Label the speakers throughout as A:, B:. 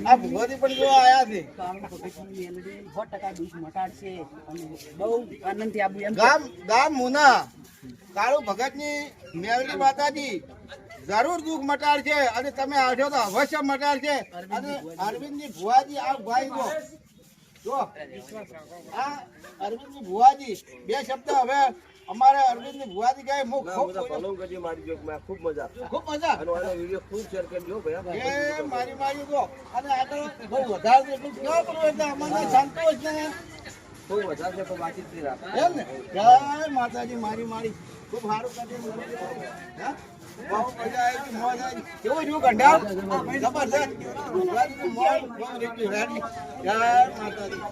A: આ ભગવતી પણ જો આયા છે. ગામ મુના કાળુ ભગત ની મેલડી માતાજી જરૂર દુઃખ મટાડશે અને તમે આવશો તો અવશ્ય મટાડશે. અને અરવિંદ ની ભુવાજી આ ભાઈ જો આ અરવિંદ ની ભુવાજી બે શબ્દ હવે અમારે અરવિંદ ની ભુવાજી કહે ખૂબ મજા ખૂબ શેર કરજો ભાઈ મારી જો અને આગળ બહુ વધારે એટલું કેવા કરો એટલે અમને સંતોષ ને ખૂબ વધારે છે પણ બાકી જ રાખે એમ ને. જય માતાજી મારી ખૂબ સારું કરી હા બહુ મજા આવી મોજ આવી કેવું જો ગંડા જબરદસ્ત ભુવાજી મોજ બહુ રીતી રેડી. જય માતાજી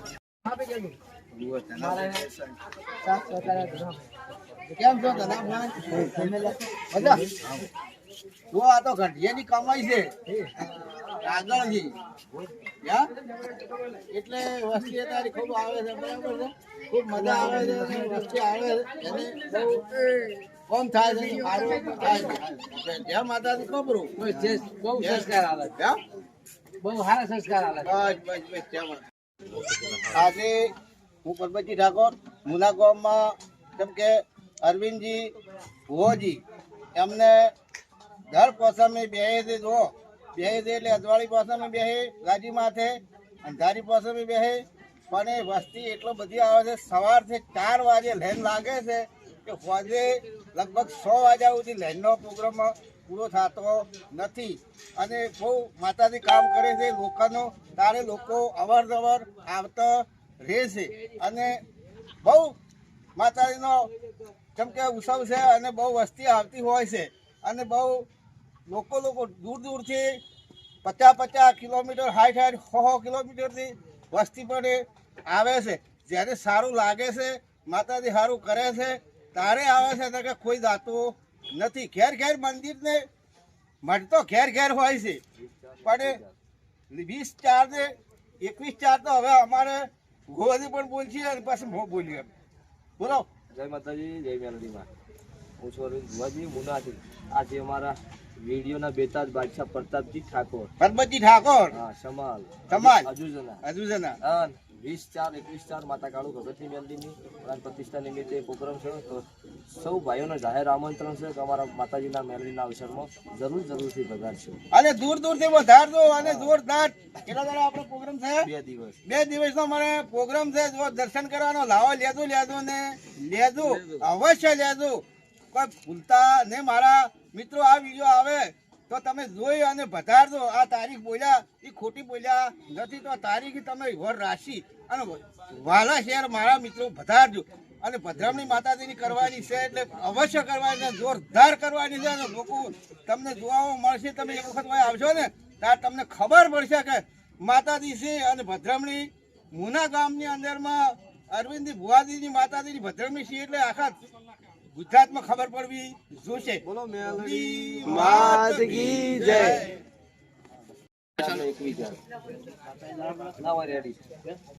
A: કેમ છો ધનાભાઈ? જો આ તો ઘંટિયાની કમાઈ છે આગળથી એટલે વસ્તી તારી ખૂબ આવે છે બરાબર છે. ખૂબ મજા આવે છે વસ્તી આવે એને બહુ કોમ થાય છે સારું થાય છે. જય માતાજી ખબરું બહુ સંસ્કાર આવે બહુ સારા સંસ્કાર આવે બસ જય માતા. આજે હું પરબતજી ઠાકોર મુના ગામમાં જેમ કે અરવિંદજી ભુવોજી એમને દર પોસમે બેહે છે જો બેહે છે એટલે અજવાળી પોસમે બેહે ગાજી માથે અંધારી પોસમે બેહે પણ એ વસ્તી એટલો બધી આવે છે. સવારથી 4 વાગે લાઈન લાગે છે કે સાંજે લગભગ 6 વાગ્યા સુધી લાઈનનો પ્રોગ્રામ પૂરો થતો નથી. અને બહુ માતાજી કામ કરે છે લોકોનો તારે લોકો અવારનવાર આવતા રહે છે અને બહુ માતાજીનો જેમ કે ઉત્સવ છે અને બહુ વસ્તી આવતી હોય છે અને બહુ લોકો દૂર દૂરથી 50 કિલોમીટર 60 કિલોમીટરથી વસ્તી પણ આવે છે. જ્યારે સારું લાગે છે માતાજી સારું કરે છે તારે આવે છે તો કે કોઈ જાતું નથી. ઘેર ઘેર મંદિરને મઠ તો ઘેર હોય છે પણ 20/4 ને 21/4 તો હવે અમારે ગોવાથી પણ બોલશી અને પછી હું બોલીએ બોલો.
B: જય માતાજી જય મેલડીમાં. હું છું અરવિંદ ભુવાજી મુનાથી. આજે અમારા વિડીયોના બેતાજ બાદશાહ પ્રતાપજી ઠાકોર
A: પરબતજી ઠાકોર
B: હા સમાલ
A: અજુજના
B: 20/4 21/4 માતા કાળુ ભગતની મેલડીની પ્રાણ પ્રતિષ્ઠા નિમિત્તે પ્રોગ્રામ છે. તો સૌ ભાઈઓને જાહેર આમંત્રણ છે કે અમારા માતાજીના મેલડીના અવસરમાં જરૂરથી પધારશો
A: અને દૂરથી વધારજો અને જોરદાર. કેટલા દાડા આપણો પ્રોગ્રામ છે? 2 દિવસનો મને પ્રોગ્રામ છે. જો દર્શન કરવાનો લાવો લેજો અવશ્ય લેજો કોઈ ભૂલતા ને. મારા મિત્રો આ વિડીયો આવે તો તમે જોઈ અને વધારજો. આ તારીખ બોલ્યા એ ખોટી બોલ્યા નથી તો તારીખ તમે વર રાશિ અને વાલા શહેર મારા મિત્રો વધારજો. અને ભદ્રામણી માતાજીની કરવાની છે એટલે અવશ્ય કરવાની છે જોરદાર કરવાની છે. અને લોકો તમને જોવા મળશે. તમે એક વખત આવશો ને ત્યારે તમને ખબર પડશે કે માતાજી છે. અને ભદ્રામણી મુના ગામની અંદરમાં અરવિંદજી ભુવાજીની માતાજીની ભદ્રામણી છે એટલે આખા ગુજરાતમાં ખબર પડવી જોશે. બોલો મેલડી માત કી જય.
B: રેડી